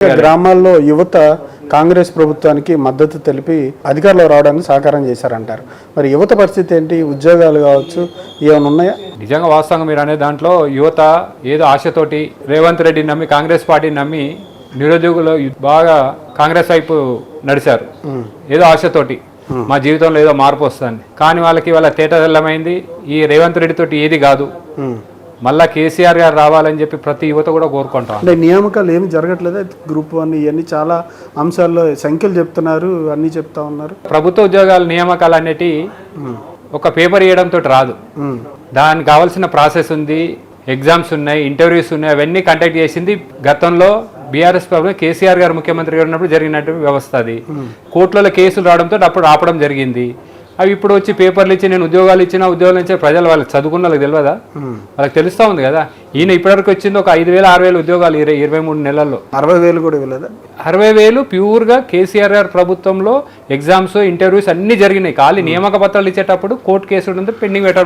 గ్రామాల్లో యువత కాంగ్రెస్ ప్రభుత్వానికి మద్దతు తెలిపి అధికారంలో రావడానికి సహకారం చేశారంటారు. మరి యువత పరిస్థితి ఏంటి? ఉద్యోగాలు కావచ్చు, ఏమైనా ఉన్నాయా? నిజంగా వాస్తవంగా మీరు అనే దాంట్లో యువత ఏదో ఆశతోటి రేవంత్ రెడ్డిని నమ్మి, కాంగ్రెస్ పార్టీని నమ్మి నిరుద్యోగులు బాగా కాంగ్రెస్ వైపు నడిచారు. ఏదో ఆశతోటి మా జీవితంలో ఏదో మార్పు వస్తుంది. కానీ వాళ్ళ తేటతెల్లమైంది ఈ రేవంత్ రెడ్డి తోటి ఏది కాదు, మళ్ళా కేసీఆర్ గారు రావాలని చెప్పి ప్రతి యువత కూడా కోరుకుంటాం. అంటే నియామకాలు ఏమి జరగట్లేదా? గ్రూప్ 1 ఇవన్నీ చాలా అంశాల్లో సంఖ్యలు చెప్తున్నారు, అన్నీ చెప్తా ఉన్నారు. ప్రభుత్వ ఉద్యోగాల నియామకాలు అనేటి ఒక పేపర్ ఇవ్వడంతో రాదు. దానికి కావాల్సిన ప్రాసెస్ ఉంది, ఎగ్జామ్స్ ఉన్నాయి, ఇంటర్వ్యూస్ ఉన్నాయి. అవన్నీ కండక్ట్ చేసింది గతంలో బీఆర్ఎస్ ప్రభుత్వం కేసీఆర్ గారు ముఖ్యమంత్రి గారు ఉన్నప్పుడు జరిగినట్టు వ్యవస్థ అది. కోర్టులలో కేసులు రావడంతో అప్పుడు ఆపడం జరిగింది. అవి ఇప్పుడు వచ్చి పేపర్లు ఇచ్చి నేను ఉద్యోగాలు ఇచ్చిన ప్రజలు వాళ్ళకి చదువుకున్న వాళ్ళకి తెలియదా? వాళ్ళకి తెలుస్తూ ఉంది కదా. ఈయన ఇప్పటివరకు వచ్చింది ఒక 5,000 6,000 ఉద్యోగాలు 23 నెలల్లో. 60,000 కూడా ఇవ్వలేదా? 60,000 ప్యూర్గా కేసీఆర్ గారి ప్రభుత్వంలో ఎగ్జామ్స్, ఇంటర్వ్యూస్ అన్నీ జరిగినాయి. ఖాళీ నియామక పత్రాలు ఇచ్చేటప్పుడు కోర్టు కేసులు పెండింగ్ పెట్టడం